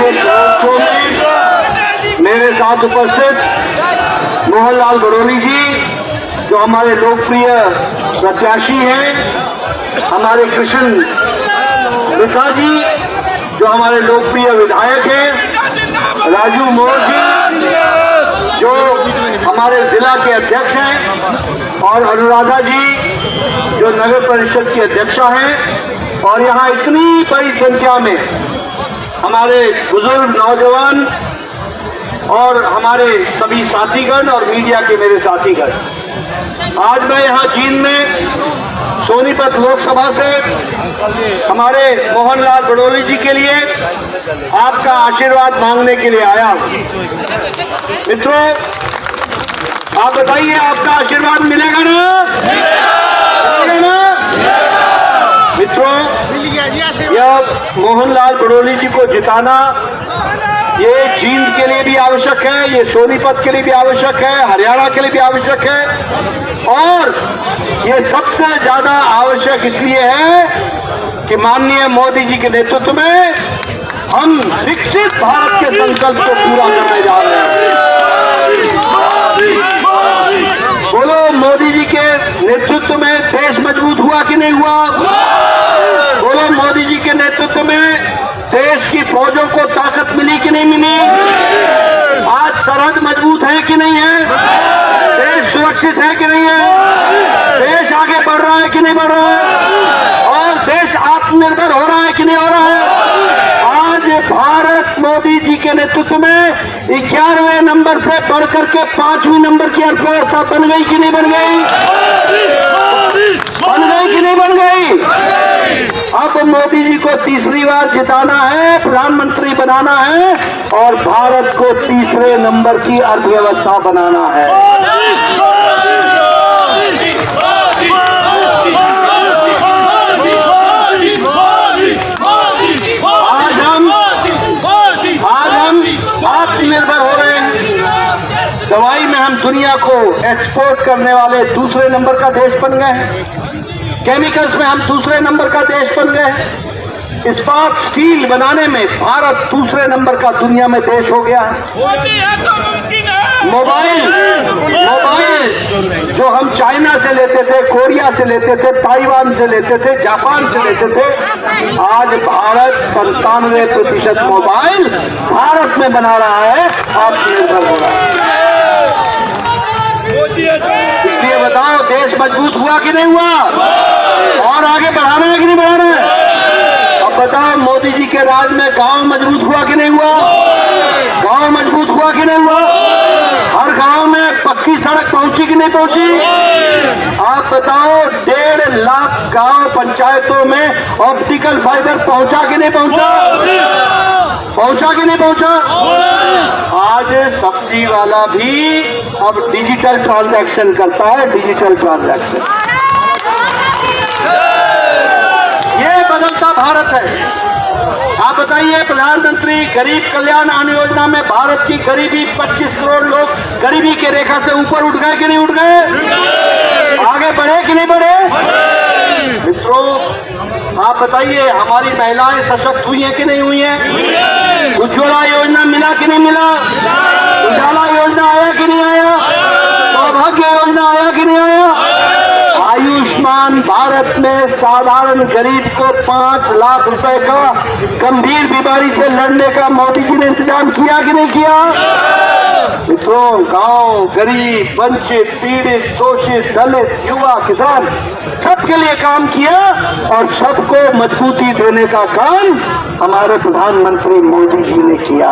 इस रोड में मेरे साथ उपस्थित मोहनलाल बड़ोली जी, जो हमारे लोकप्रिय प्रत्याशी हैं, हमारे कृष्ण मिश्रा जी, जो हमारे लोकप्रिय विधायक हैं, राजू मोर जी, जो हमारे जिला के अध्यक्ष हैं, और अनुराधा जी, जो नगर परिषद की अध्यक्षा हैं, और यहाँ इतनी बड़ी संख्या में हमारे बुजुर्ग नौजवान और हमारे सभी साथीगण और मीडिया के मेरे साथीगण। आज मैं यहाँ जींद में सोनीपत लोकसभा से हमारे मोहनलाल बड़ोली जी के लिए आपका आशीर्वाद मांगने के लिए आया हूँ। मित्रों, आप बताइए, आपका आशीर्वाद मिलेगा ना? मिलेगा ना? मित्रों, यह मोहनलाल बड़ोली जी को जिताना ये जींद के लिए भी आवश्यक है, ये सोनीपत के लिए भी आवश्यक है, हरियाणा के लिए भी आवश्यक है, और ये सबसे ज्यादा आवश्यक इसलिए है कि माननीय मोदी जी के नेतृत्व में हम विकसित भारत के संकल्प को पूरा करने जा रहे हैं। बोलो, मोदी जी के नेतृत्व में देश मजबूत हुआ कि नहीं हुआ? बोलो, मोदी जी के नेतृत्व में देश की फौजों को ताकत मिली कि नहीं मिली? आज सरहद मजबूत है कि नहीं है? देश सुरक्षित है कि नहीं है? देश आगे बढ़ रहा है कि नहीं बढ़ रहा है? और देश आत्मनिर्भर हो रहा है कि नहीं हो रहा है? आज भारत मोदी जी के नेतृत्व में 11वें नंबर से बढ़कर के 5वीं नंबर की अर्थव्यवस्था बन गई कि नहीं बन गई? बन गई कि नहीं बन गई? अब मोदी जी को तीसरी बार जिताना है, प्रधानमंत्री बनाना है, और भारत को तीसरे नंबर की अर्थव्यवस्था बनाना है। आज हम आत्मनिर्भर हो रहे हैं। दवाई में हम दुनिया को एक्सपोर्ट करने वाले दूसरे नंबर का देश बन गए हैं। केमिकल्स में हम दूसरे नंबर का देश बन गए हैं। इस्पात स्टील बनाने में भारत दूसरे नंबर का दुनिया में देश हो गया है। मोबाइल जो हम चाइना से लेते थे, कोरिया से लेते थे, ताइवान से लेते थे, जापान से लेते थे, आज भारत 97% मोबाइल भारत में बना रहा है, आत्मनिर्भर हो रहा है। इसलिए बताओ, देश मजबूत हुआ कि नहीं हुआ? और आगे बढ़ाना है कि नहीं बढ़ाना है? अब बताओ, मोदी जी के राज में गांव मजबूत हुआ कि नहीं हुआ? गांव मजबूत हुआ कि नहीं हुआ? हर गांव में पक्की सड़क पहुंची कि नहीं पहुंची? आप बताओ, 1.5 लाख गांव पंचायतों में ऑप्टिकल फाइबर पहुंचा कि नहीं पहुंचा? पहुंचा कि नहीं पहुंचा? आज सब्जी वाला भी अब डिजिटल ट्रांजैक्शन करता है, डिजिटल ट्रांजैक्शन। ये बदलता भारत है। आप बताइए, प्रधानमंत्री गरीब कल्याण अन्न योजना में भारत की गरीबी 25 करोड़ लोग गरीबी के रेखा से ऊपर उठ गए कि नहीं उठ गए? आगे बढ़े कि नहीं बढ़े? मित्रों, आप बताइए, हमारी महिलाएं सशक्त हुई हैं कि नहीं हुई हैं? उज्ज्वला योजना मिला कि नहीं मिला? उजाला योजना आया कि नहीं आया? सौभाग्य योजना आया कि नहीं आया? आयुष्मान भारत में साधारण गरीब को 5 लाख रुपए का गंभीर बीमारी से लड़ने का मोदी जी ने इंतजाम किया कि नहीं किया? मित्रों, गांव, गरीब, वंचित, पीड़ित, शोषित, दलित, युवा, किसान, सबके लिए काम किया, और सबको मजबूती देने का काम हमारे प्रधानमंत्री मोदी जी ने किया।